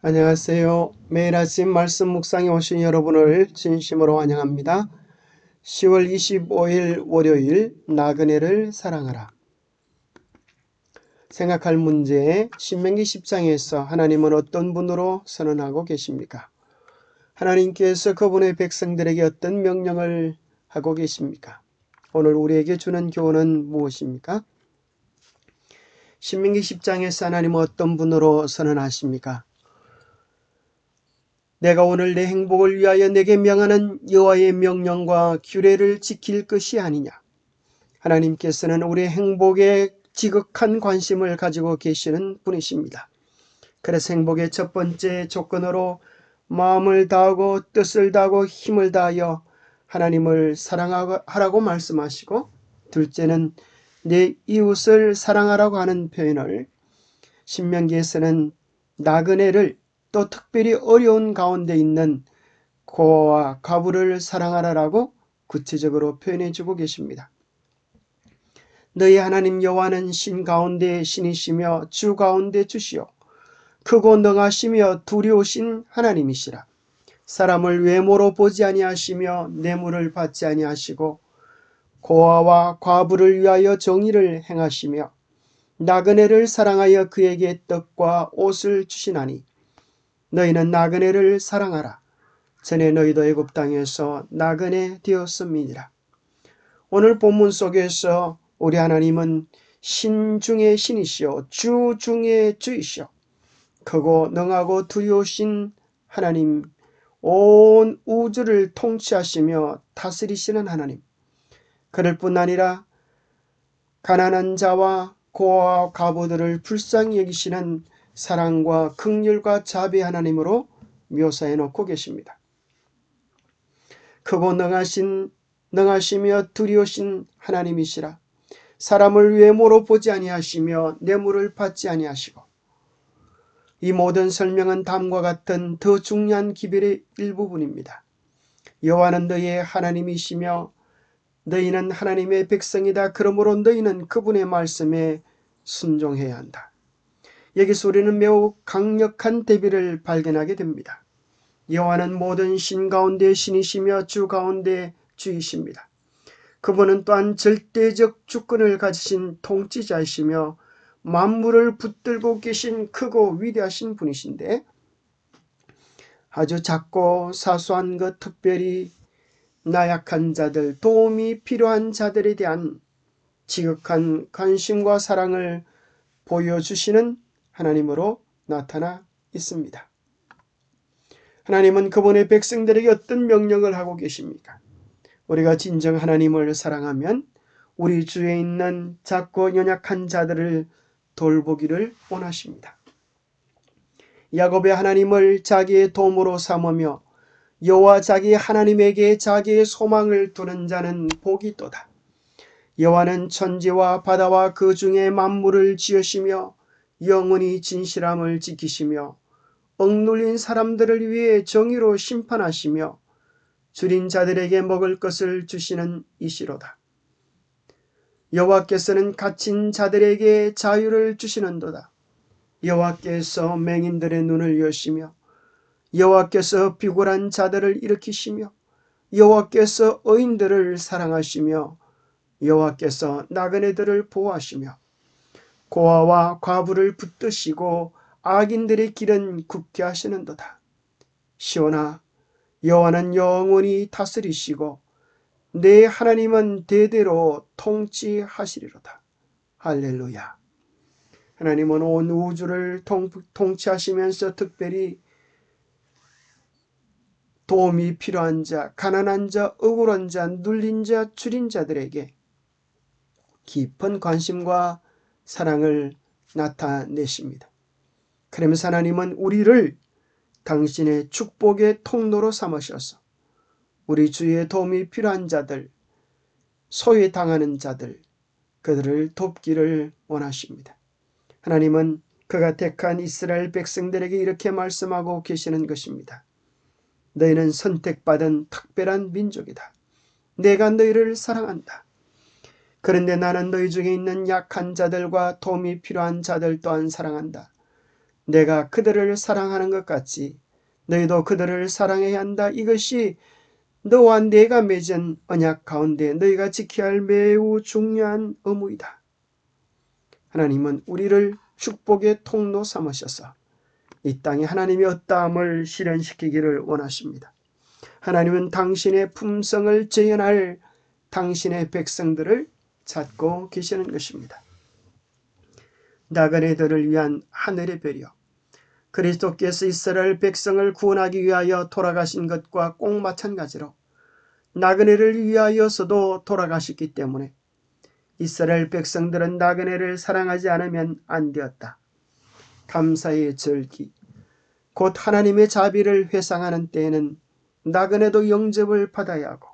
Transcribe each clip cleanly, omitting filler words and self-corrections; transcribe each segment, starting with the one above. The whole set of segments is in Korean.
안녕하세요. 매일 아침 말씀 묵상에 오신 여러분을 진심으로 환영합니다. 10월 25일 월요일 나그네를 사랑하라. 생각할 문제 신명기 10장에서 하나님은 어떤 분으로 선언하고 계십니까? 하나님께서 그분의 백성들에게 어떤 명령을 하고 계십니까? 오늘 우리에게 주는 교훈은 무엇입니까? 신명기 10장에서 하나님은 어떤 분으로 선언하십니까? 내가 오늘 내 행복을 위하여 내게 명하는 여호와의 명령과 규례를 지킬 것이 아니냐. 하나님께서는 우리의 행복에 지극한 관심을 가지고 계시는 분이십니다. 그래서 행복의 첫 번째 조건으로 마음을 다하고 뜻을 다하고 힘을 다하여 하나님을 사랑하라고 말씀하시고, 둘째는 내 이웃을 사랑하라고 하는 표현을 신명기에서는 나그네를, 또 특별히 어려운 가운데 있는 고아와 과부를 사랑하라라고 구체적으로 표현해 주고 계십니다. 너희 하나님 여호와는 신 가운데 신이시며 주 가운데 주시오. 크고 능하시며 두려우신 하나님이시라. 사람을 외모로 보지 아니하시며 뇌물을 받지 아니하시고 고아와 과부를 위하여 정의를 행하시며 나그네를 사랑하여 그에게 떡과 옷을 주시나니 너희는 나그네를 사랑하라. 전에 너희도 애굽 땅에서 나그네 되었음이니라. 오늘 본문 속에서 우리 하나님은 신 중의 신이시오, 주 중의 주이시오, 크고 능하고 두려우신 하나님, 온 우주를 통치하시며 다스리시는 하나님, 그럴 뿐 아니라 가난한 자와 고아와 과부들을 불쌍히 여기시는 사랑과 긍휼과 자비 하나님으로 묘사해 놓고 계십니다. 크고 능하시며 두려우신 하나님이시라. 사람을 외모로 보지 아니하시며 뇌물을 받지 아니하시고. 이 모든 설명은 다음과 같은 더 중요한 기별의 일부분입니다. 여호와는 너희의 하나님이시며 너희는 하나님의 백성이다. 그러므로 너희는 그분의 말씀에 순종해야 한다. 여기서 우리는 매우 강력한 대비를 발견하게 됩니다. 여호와는 모든 신 가운데 신이시며 주 가운데 주이십니다. 그분은 또한 절대적 주권을 가지신 통치자이시며 만물을 붙들고 계신 크고 위대하신 분이신데, 아주 작고 사소한 것, 특별히 나약한 자들, 도움이 필요한 자들에 대한 지극한 관심과 사랑을 보여주시는 하나님으로 나타나 있습니다. 하나님은 그분의 백성들에게 어떤 명령을 하고 계십니까? 우리가 진정 하나님을 사랑하면 우리 주위에 있는 작고 연약한 자들을 돌보기를 원하십니다. 야곱의 하나님을 자기의 도움으로 삼으며 여호와 자기 하나님에게 자기의 소망을 두는 자는 복이 있도다. 여호와는 천지와 바다와 그 중에 만물을 지으시며 영원히 진실함을 지키시며 억눌린 사람들을 위해 정의로 심판하시며 줄인 자들에게 먹을 것을 주시는 이시로다. 여호와께서는 갇힌 자들에게 자유를 주시는도다. 여호와께서 맹인들의 눈을 여시며 여호와께서 비굴한 자들을 일으키시며 여호와께서 의인들을 사랑하시며 여호와께서 나그네들을 보호하시며 고아와 과부를 붙드시고 악인들의 길은 굽게 하시는도다. 시온아, 여호와는 영원히 다스리시고 내 하나님은 대대로 통치하시리로다. 할렐루야. 하나님은 온 우주를 통치하시면서 특별히 도움이 필요한 자, 가난한 자, 억울한 자, 눌린 자, 줄인 자들에게 깊은 관심과 사랑을 나타내십니다. 그러면서 하나님은 우리를 당신의 축복의 통로로 삼으셔서 우리 주위에 도움이 필요한 자들, 소외당하는 자들, 그들을 돕기를 원하십니다. 하나님은 그가 택한 이스라엘 백성들에게 이렇게 말씀하고 계시는 것입니다. 너희는 선택받은 특별한 민족이다. 내가 너희를 사랑한다. 그런데 나는 너희 중에 있는 약한 자들과 도움이 필요한 자들 또한 사랑한다. 내가 그들을 사랑하는 것 같이 너희도 그들을 사랑해야 한다. 이것이 너와 내가 맺은 언약 가운데 너희가 지켜야 할 매우 중요한 의무이다. 하나님은 우리를 축복의 통로 삼으셔서 이 땅에 하나님의 어떠함을 실현시키기를 원하십니다. 하나님은 당신의 품성을 재현할 당신의 백성들을 찾고 계시는 것입니다. 나그네들을 위한 하늘의 배려, 그리스도께서 이스라엘 백성을 구원하기 위하여 돌아가신 것과 꼭 마찬가지로 나그네를 위하여서도 돌아가셨기 때문에 이스라엘 백성들은 나그네를 사랑하지 않으면 안 되었다. 감사의 절기, 곧 하나님의 자비를 회상하는 때에는 나그네도 영접을 받아야 하고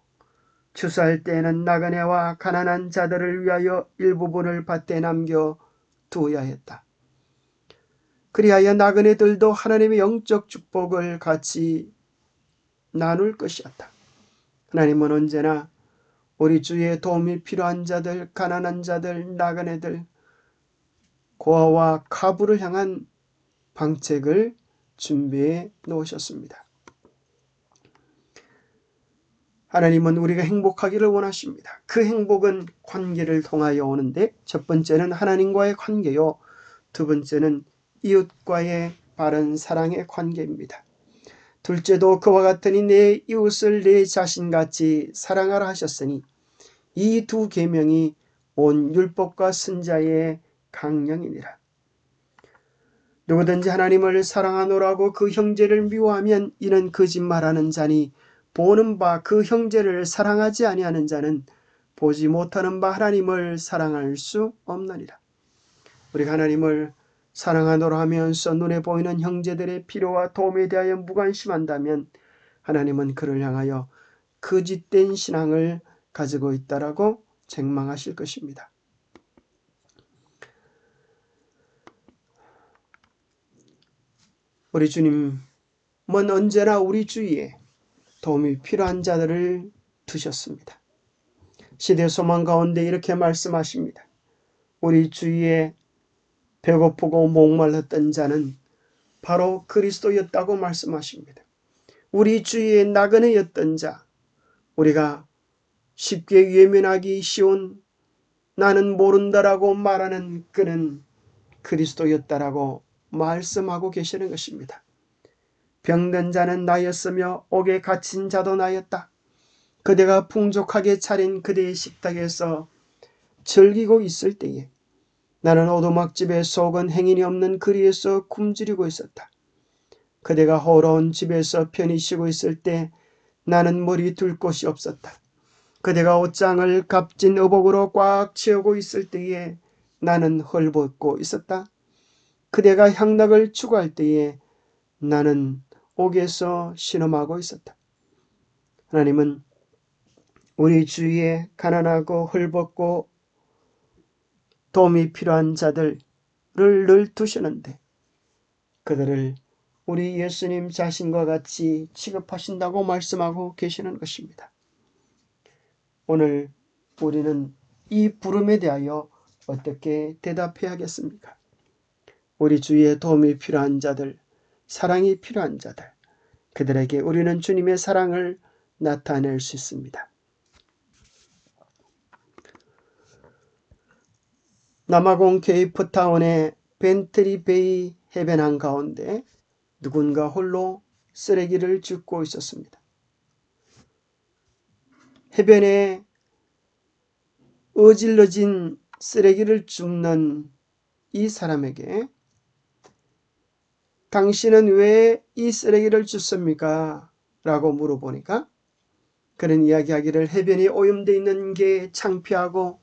추수할 때에는 나그네와 가난한 자들을 위하여 일부분을 밭에 남겨 두어야 했다. 그리하여 나그네들도 하나님의 영적 축복을 같이 나눌 것이었다. 하나님은 언제나 우리 주의 도움이 필요한 자들, 가난한 자들, 나그네들, 고아와 과부를 향한 방책을 준비해 놓으셨습니다. 하나님은 우리가 행복하기를 원하십니다. 그 행복은 관계를 통하여 오는데 첫 번째는 하나님과의 관계요, 두 번째는 이웃과의 바른 사랑의 관계입니다. 둘째도 그와 같으니 내 이웃을 내 자신같이 사랑하라 하셨으니 이 두 계명이 온 율법과 선지자의 강령이니라. 누구든지 하나님을 사랑하노라고 그 형제를 미워하면 이는 거짓말하는 자니 보는 바 그 형제를 사랑하지 아니하는 자는 보지 못하는 바 하나님을 사랑할 수 없느니라. 우리가 하나님을 사랑하노라 하면서 눈에 보이는 형제들의 필요와 도움에 대하여 무관심한다면 하나님은 그를 향하여 거짓된 신앙을 가지고 있다라고 책망하실 것입니다. 우리 주님은 언제나 우리 주위에 도움이 필요한 자들을 두셨습니다. 시대 소망 가운데 이렇게 말씀하십니다. 우리 주위에 배고프고 목말랐던 자는 바로 그리스도였다고 말씀하십니다. 우리 주위에 나그네였던 자, 우리가 쉽게 외면하기 쉬운 나는 모른다라고 말하는 그는 그리스도였다라고 말씀하고 계시는 것입니다. 병든 자는 나였으며 옥에 갇힌 자도 나였다. 그대가 풍족하게 차린 그대의 식탁에서 즐기고 있을 때에 나는 오두막집에 속은 행인이 없는 거리에서 굶주리고 있었다. 그대가 허러운 집에서 편히 쉬고 있을 때 나는 머리 둘 곳이 없었다. 그대가 옷장을 값진 의복으로 꽉 채우고 있을 때에 나는 헐벗고 있었다. 그대가 향락을 추구할 때에 나는 옥에서 신음하고 있었다. 하나님은 우리 주위에 가난하고 헐벗고 도움이 필요한 자들을 늘 두시는데 그들을 우리 예수님 자신과 같이 취급하신다고 말씀하고 계시는 것입니다. 오늘 우리는 이 부름에 대하여 어떻게 대답해야겠습니까? 우리 주위에 도움이 필요한 자들, 사랑이 필요한 자들, 그들에게 우리는 주님의 사랑을 나타낼 수 있습니다. 남아공 케이프타운의 벤트리 베이 해변 가운데 누군가 홀로 쓰레기를 줍고 있었습니다. 해변에 어질러진 쓰레기를 줍는 이 사람에게 당신은 왜 이 쓰레기를 줍습니까? 라고 물어보니까 그런 이야기하기를 해변이 오염되어 있는 게 창피하고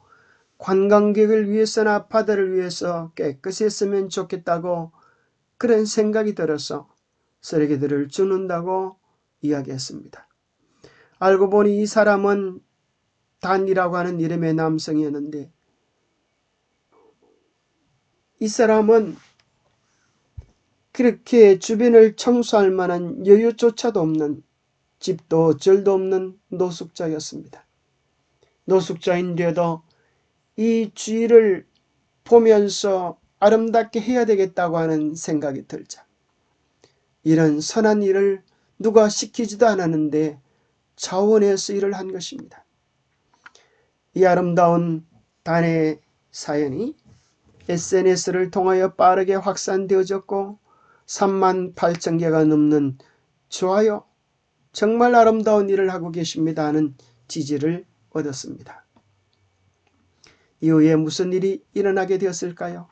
관광객을 위해서나 바다를 위해서 깨끗이 했으면 좋겠다고 그런 생각이 들어서 쓰레기들을 주는다고 이야기했습니다. 알고 보니 이 사람은 단이라고 하는 이름의 남성이었는데 이 사람은 그렇게 주변을 청소할 만한 여유조차도 없는 집도 절도 없는 노숙자였습니다. 노숙자인데도 이 주위를 보면서 아름답게 해야 되겠다고 하는 생각이 들자 이런 선한 일을 누가 시키지도 않았는데 자원해서 일을 한 것입니다. 이 아름다운 단의 사연이 SNS를 통하여 빠르게 확산되어졌고 3만 8천 개가 넘는 좋아요, 정말 아름다운 일을 하고 계십니다 하는 지지를 얻었습니다. 이후에 무슨 일이 일어나게 되었을까요?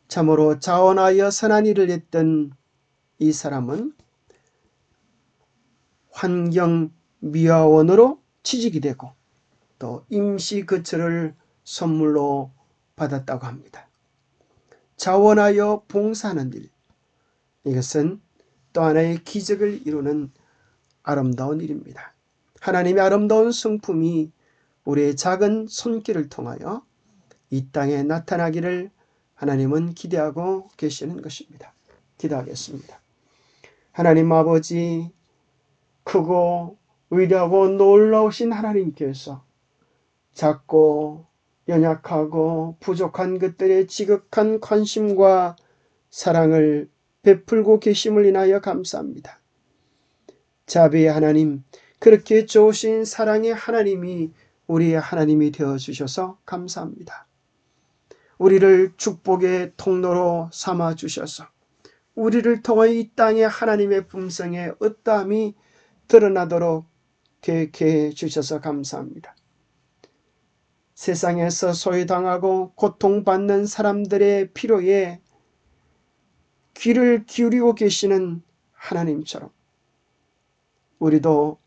참으로 자원하여 선한 일을 했던 이 사람은 환경미화원으로 취직이 되고 또 임시거처를 선물로 받았다고 합니다. 자원하여 봉사하는 일, 이것은 또 하나의 기적을 이루는 아름다운 일입니다. 하나님의 아름다운 성품이 우리의 작은 손길을 통하여 이 땅에 나타나기를 하나님은 기대하고 계시는 것입니다. 기도하겠습니다. 하나님 아버지, 크고 위대하고 놀라우신 하나님께서 작고 연약하고 부족한 것들에 지극한 관심과 사랑을 베풀고 계심을 인하여 감사합니다. 자비의 하나님, 그렇게 좋으신 사랑의 하나님이 우리의 하나님이 되어주셔서 감사합니다. 우리를 축복의 통로로 삼아주셔서 우리를 통하여 이 땅에 하나님의 품성의 어떠함이 드러나도록 계획해 주셔서 감사합니다. 세상에서 소외당하고 고통받는 사람들의 필요에 귀를 기울이고 계시는 하나님처럼 우리도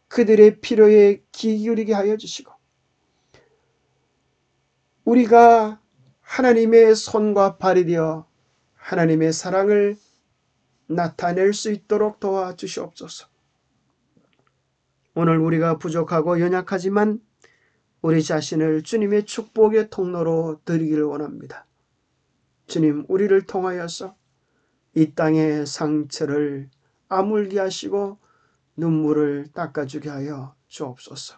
그들의 필요에 귀 기울이게 하여 주시고 우리가 하나님의 손과 발이 되어 하나님의 사랑을 나타낼 수 있도록 도와주시옵소서. 오늘 우리가 부족하고 연약하지만 우리 자신을 주님의 축복의 통로로 드리기를 원합니다. 주님, 우리를 통하여서 이 땅의 상처를 아물게 하시고 눈물을 닦아주게 하여 주옵소서.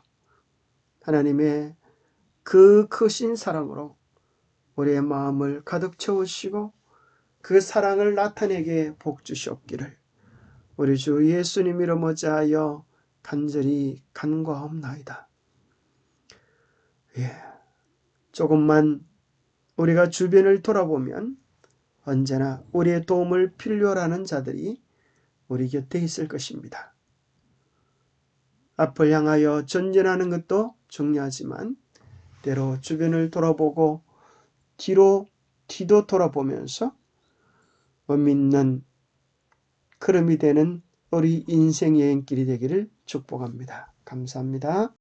하나님의 그 크신 사랑으로 우리의 마음을 가득 채우시고 그 사랑을 나타내게 복 주시옵기를 우리 주 예수님 이름 어찌하여 간절히 간구하옵나이다. 조금만 우리가 주변을 돌아보면 언제나 우리의 도움을 필요로 하는 자들이 우리 곁에 있을 것입니다. 앞을 향하여 전진하는 것도 중요하지만 때로 주변을 돌아보고 뒤도 돌아보면서 믿는 걸음이 되는 우리 인생 여행길이 되기를 축복합니다. 감사합니다.